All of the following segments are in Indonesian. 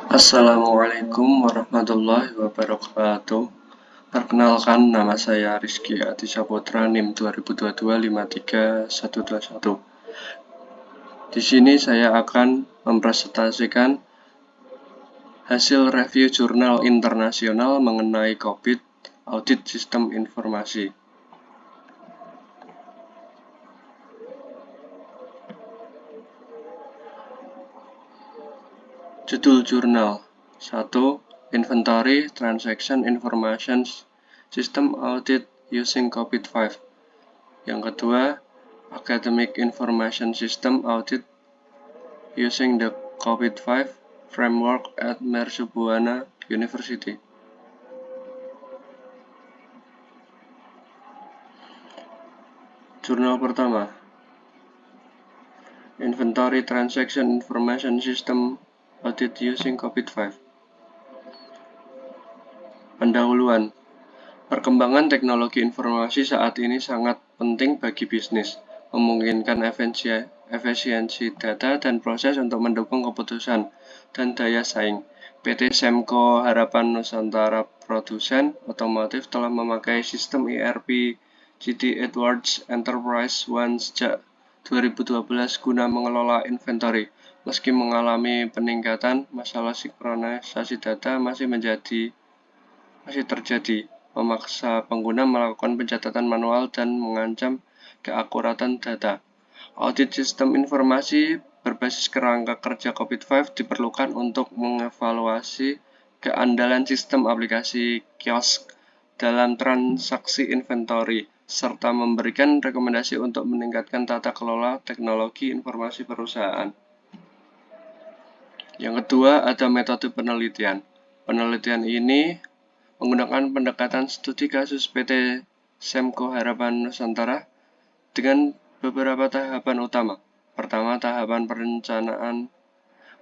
Assalamualaikum warahmatullahi wabarakatuh. Perkenalkan, nama saya Rizky Adi Saputra, NIM 2022-53121. Di sini saya akan mempresentasikan hasil review jurnal internasional mengenai COVID, audit sistem informasi. Judul jurnal 1. Inventory Transaction Information System Audit Using COVID-5. Yang kedua, Academic Information System Audit Using the COVID-5 Framework at Mercubuana University. Jurnal pertama, Inventory Transaction Information System Audit Using COVID-5. Pendahuluan. Perkembangan teknologi informasi saat ini sangat penting bagi bisnis, memungkinkan efisiensi data dan proses untuk mendukung keputusan dan daya saing. PT Semco Harapan Nusantara produsen otomotif telah memakai sistem ERP GT Edwards Enterprise One sejak 2012 guna mengelola inventory. Meski mengalami peningkatan, masalah sinkronisasi data masih terjadi, memaksa pengguna melakukan pencatatan manual dan mengancam keakuratan data. Audit sistem informasi berbasis kerangka kerja COVID-5 diperlukan untuk mengevaluasi keandalan sistem aplikasi kiosk dalam transaksi inventory, serta memberikan rekomendasi untuk meningkatkan tata kelola teknologi informasi perusahaan. Yang kedua, ada metode penelitian. Penelitian ini menggunakan pendekatan studi kasus PT Semco Harapan Nusantara dengan beberapa tahapan utama. Pertama, tahapan perencanaan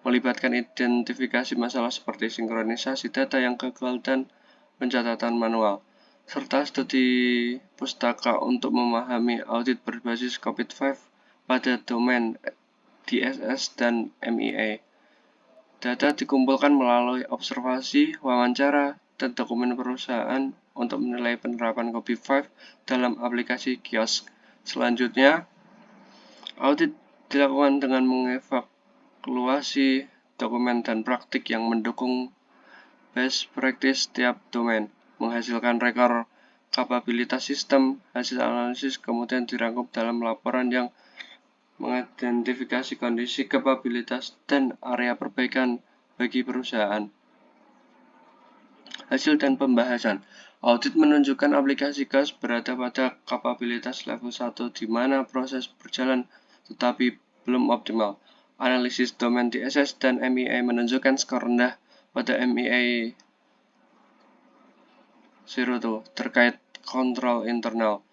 melibatkan identifikasi masalah seperti sinkronisasi data yang gagal dan pencatatan manual, serta studi pustaka untuk memahami audit berbasis COVID-5 pada domain DSS dan MEA. Data dikumpulkan melalui observasi, wawancara, dan dokumen perusahaan untuk menilai penerapan COVID-5 dalam aplikasi kiosk. Selanjutnya, audit dilakukan dengan mengevaluasi dokumen dan praktik yang mendukung best practice setiap domain, menghasilkan rekor kapabilitas sistem. Hasil analisis kemudian dirangkum dalam laporan yang mengidentifikasi kondisi kapabilitas dan area perbaikan bagi perusahaan. Hasil dan pembahasan. Audit menunjukkan aplikasi kiosk berada pada kapabilitas level 1 di mana proses berjalan tetapi belum optimal. Analisis domain DSS dan MEA menunjukkan skor rendah pada MEA 02 terkait kontrol internal,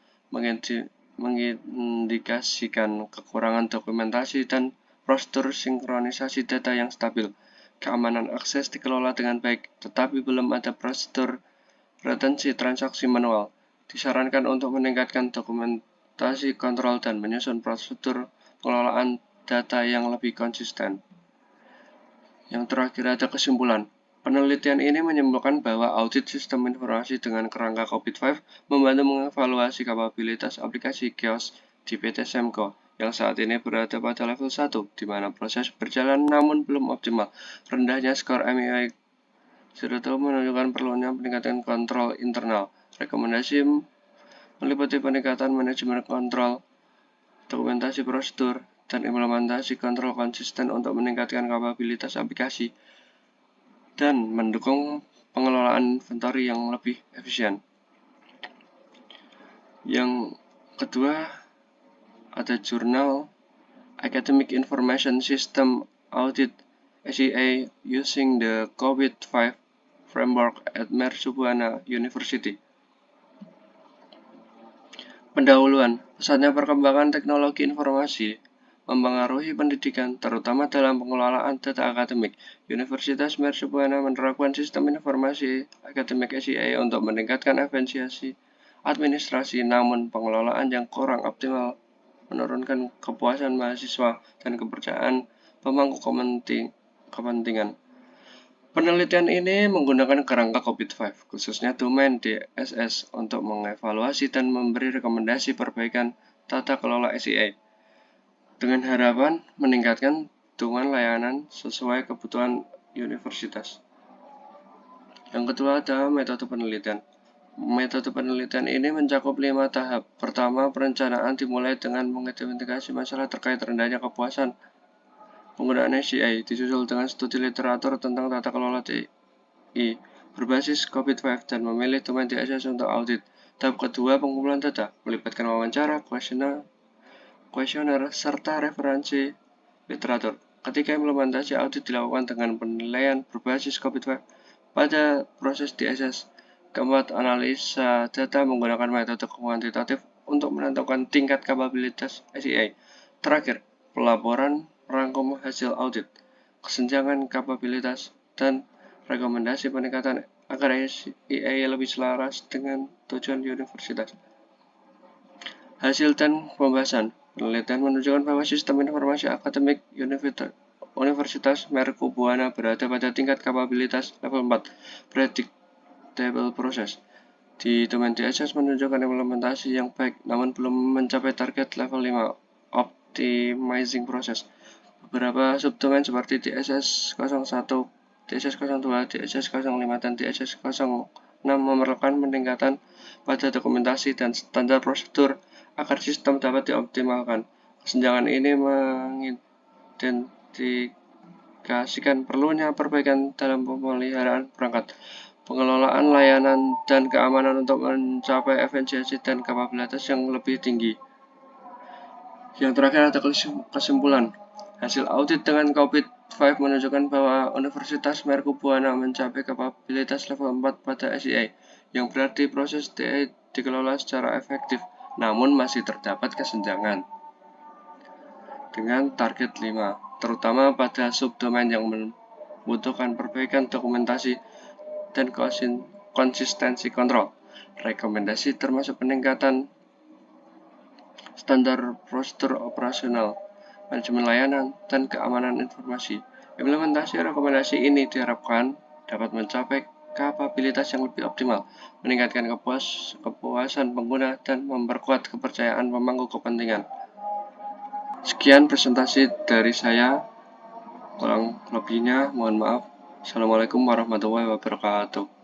mengindikasikan kekurangan dokumentasi dan prosedur sinkronisasi data yang stabil. Keamanan akses dikelola dengan baik, tetapi belum ada prosedur retensi transaksi manual. Disarankan untuk meningkatkan dokumentasi kontrol dan menyusun prosedur pengelolaan data yang lebih konsisten. Yang terakhir ada kesimpulan. Penelitian ini menyimpulkan bahwa audit sistem informasi dengan kerangka COVID-5 membantu mengevaluasi kapabilitas aplikasi kiosk di PT Semco yang saat ini berada pada level 1, di mana proses berjalan namun belum optimal. Rendahnya skor MEA 02 menunjukkan perlunya peningkatan kontrol internal. Rekomendasi meliputi peningkatan manajemen kontrol, dokumentasi prosedur, dan implementasi kontrol konsisten untuk meningkatkan kapabilitas aplikasi dan mendukung pengelolaan inventory yang lebih efisien. Yang kedua, ada jurnal Academic Information System Audit ACA Using the COVID-5 Framework at Mercubuana University. Pendahuluan. Pesatnya perkembangan teknologi informasi mempengaruhi pendidikan, terutama dalam pengelolaan data akademik. Universitas Mercubuana menerapkan sistem informasi akademik ACA untuk meningkatkan efisiensi administrasi, namun pengelolaan yang kurang optimal menurunkan kepuasan mahasiswa dan kepercayaan pemangku kepentingan. Penelitian ini menggunakan kerangka COVID-5, khususnya domain DSS, untuk mengevaluasi dan memberi rekomendasi perbaikan tata kelola SEA, dengan harapan meningkatkan dukungan layanan sesuai kebutuhan universitas. Yang kedua adalah metode penelitian. Metode penelitian ini mencakup 5 tahap. Pertama, perencanaan dimulai dengan mengidentifikasi masalah terkait rendahnya kepuasan penggunaan SEA, disusul dengan studi literatur tentang tata kelola TI berbasis COVID-5 dan memilih domain DSS untuk audit. Tahap kedua, pengumpulan data, melibatkan wawancara, kuesioner, serta referensi literatur. Ketika implementasi audit dilakukan dengan penilaian berbasis COVID-5 pada proses DSS. Keempat, analisa data menggunakan metode kuantitatif untuk menentukan tingkat kapabilitas SEA. Terakhir, pelaporan merangkum hasil audit, kesenjangan kapabilitas, dan rekomendasi peningkatan agar SEA lebih selaras dengan tujuan universitas. Hasil dan pembahasan. Penelitian menunjukkan bahwa sistem informasi akademik Universitas Mercubuana berada pada tingkat kapabilitas level 4, predictable process. Di domain DSS menunjukkan implementasi yang baik, namun belum mencapai target level 5, optimizing process. Beberapa subdomain seperti DSS 01, DSS 02, DSS 05, dan DSS 06 memerlukan peningkatan pada dokumentasi dan standar prosedur agar sistem dapat dioptimalkan. Kesenjangan ini mengidentifikasikan perlunya perbaikan dalam pemeliharaan perangkat, pengelolaan layanan, dan keamanan untuk mencapai efisiensi dan kapabilitas yang lebih tinggi. Yang terakhir ada kesimpulan. Hasil audit dengan COVID-5 menunjukkan bahwa Universitas Mercubuana mencapai kapabilitas level 4 pada SEA, yang berarti proses DI dikelola secara efektif, namun masih terdapat kesenjangan dengan target 5, terutama pada subdomain yang membutuhkan perbaikan dokumentasi dan konsistensi kontrol. Rekomendasi termasuk peningkatan standar prosedur operasional, manajemen layanan, dan keamanan informasi. Implementasi rekomendasi ini diharapkan dapat mencapai kapabilitas yang lebih optimal, meningkatkan kepuasan pengguna, dan memperkuat kepercayaan pemangku kepentingan. Sekian presentasi dari saya, kurang lebihnya mohon maaf. Assalamualaikum warahmatullahi wabarakatuh.